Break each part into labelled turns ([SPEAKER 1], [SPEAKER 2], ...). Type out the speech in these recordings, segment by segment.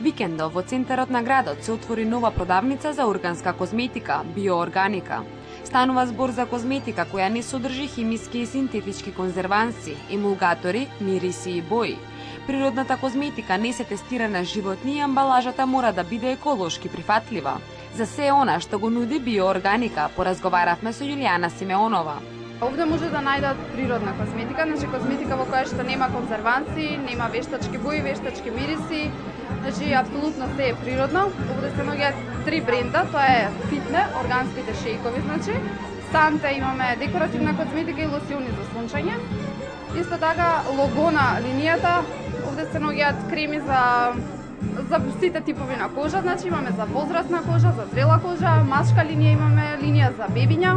[SPEAKER 1] Викендов во центарот на градот се отвори нова продавница за органска козметика, биоорганика. Станува збор за козметика која не содржи химиски и синтетички конзерванси, емулгатори, мириси и бои. Природната козметика не се тестира на животни и амбалажата мора да биде еколошки прифатлива. За се она што го нуди биоорганика, поразговаравме со Јулијана Симеонова.
[SPEAKER 2] Овде може да најдат природна козметика, значи козметика во која што нема конзерванси, нема вештачки бои, вештачки мириси, значи апсолутно се е природно. Овде се наоѓаат 3 бренда, тоа е Фитне, органските шејкови, значи, Санте имаме декоративна козметика и лосиони за сончање. Исто така Логона линијата, овде се наоѓаат креми за сите типови на кожа, значи имаме за возрастна кожа, за зрела кожа, машка линија имаме, линија за бебиња.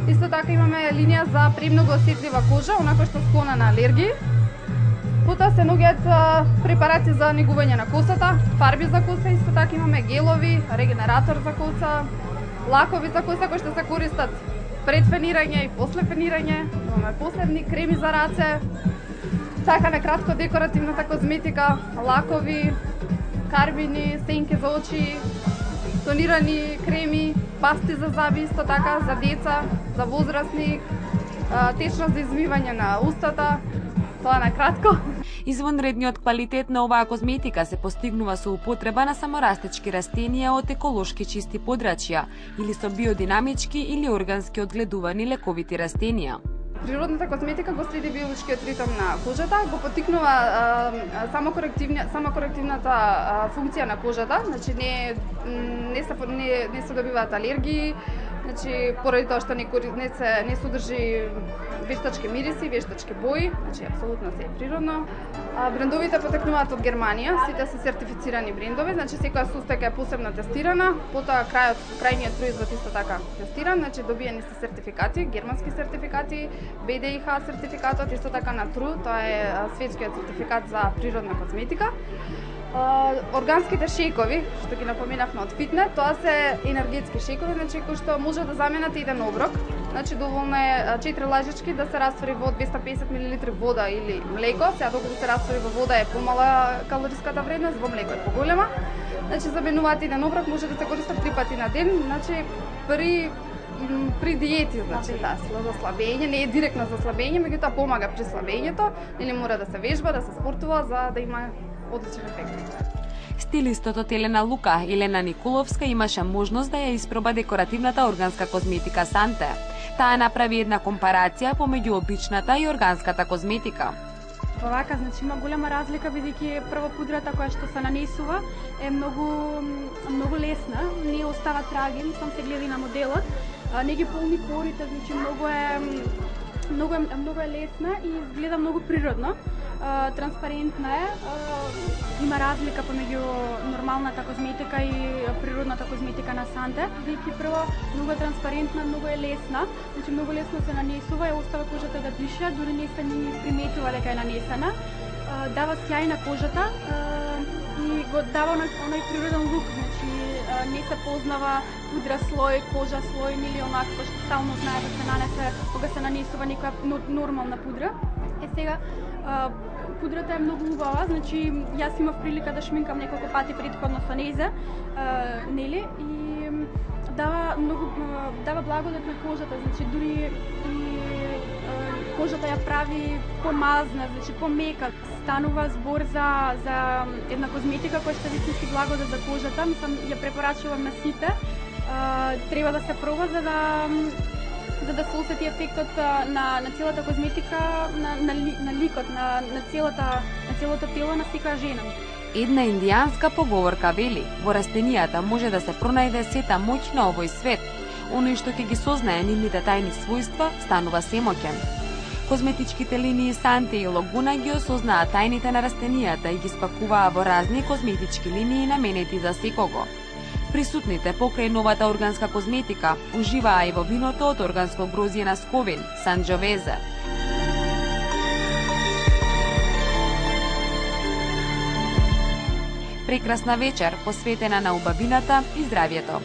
[SPEAKER 2] Исто така имаме линија за премногу осетлива кожа, онака што склона на алергии. Потоа се наоѓаат препарати за негување на косата, фарби за коса, исто така имаме гелови, регенератор за коса, лакови за коса кои што се користат пред фенирање и после фенирање. Имаме посебни креми за раце. Така накратко декоративната козметика, лакови, карбини, сенки за очи, тонирани креми, пасти за заби, исто така за деца, за возрастни, течност за измивање на устата. Тоа накратко.
[SPEAKER 1] Извонредниот квалитет на оваа козметика се постигнува со употреба на саморастечки растенија од еколошки чисти подрачја или со биодинамички или органски одгледувани лековити растенија.
[SPEAKER 2] Природната козметика го следи биолошкиот ритм на кожата, го поттикнува самокорективната функција на кожата, значи не се добиваат алергии, значи поради тоа што не содржи вештачки мириси, вештачки бои, значи апсолутно се е природно. Брендовите потекнуваат од Германија, сите се сертифицирани брендови, значи секоја состојка е посебно тестирана, потоа крајниот производ исто така тестиран, значи добиени се сертификати, германски сертификати, БДИХ сертификатот, исто така на ТРУ, тоа е светскиот сертификат за природна козметика. Органските шејкови, што ги напоменавме од Фитне, тоа се енергетски шејкови, значи кои што може да заменат еден оброк. Значи доволно е 4 лажички да се раствори во 250 мл вода или млеко. Сега доколку се раствори во вода е помала калориската вредност, во млеко е поголема. Значи заменуваат еден оброк, може да се користат 3 пати на ден, значи при диети, значи да, за слабење, не е директно за слабење, меѓутоа помага при слабењето, или мора да се вежба, да се спортува за да има одличен ефект.
[SPEAKER 1] Стилистот од Елена Лука, Елена Николовска, имаше можност да ја испроба декоративната органска козметика Санте. Таа направи една компарација помеѓу обичната и органската козметика.
[SPEAKER 3] Вака, значи има голема разлика бидејќи прво пудрата која што се нанесува е многу лесна, не остава траги, сам се гледа и на моделот, не ги полни порите, значи многу е лесна и изгледа многу природно. Транспарентна е, има разлика помеѓу нормалната козметика и природната козметика на Санте. Бидејќи прво многу е транспарентна, многу е лесна, значи многу лесно се нанесува и остава кожата да диша, дури не се ни приметува дека е нанесена. Дава сјај на кожата и го дава оној природен лук, значи не се познава пудра слој, кожа слој или онакво што стално знае да се нанесе кога се нанесува некоја нормална пудра. Сега пудрата е многу убава, значи јас имав прилика да шминкам неколку пати претходно со нејза, нели, и дава благодат на кожата, значи дури и кожата ја прави помазна, значи помека. Станува збор за една козметика која што вистински благодат за кожата, мислам ја препорачувам на сите. Треба да се проба за да се осети ефектот на целата козметика, на ликот, на целото тело на секоја жена.
[SPEAKER 1] Една индијанска поговорка вели: во растенијата може да се пронајде сета моќ на овој свет. Оној што ќе ги сознае нивните тајни својства станува семоќен. Козметичките линии Санте и Логуна ги осознаа тајните на растенијата и ги спакуваа во разни козметички линии наменети за секого. Присутните покрај новата органска козметика уживаа и во виното од органско грозје на Сковин, Санџовезе. Прекрасна вечер посветена на убавината и здравјето.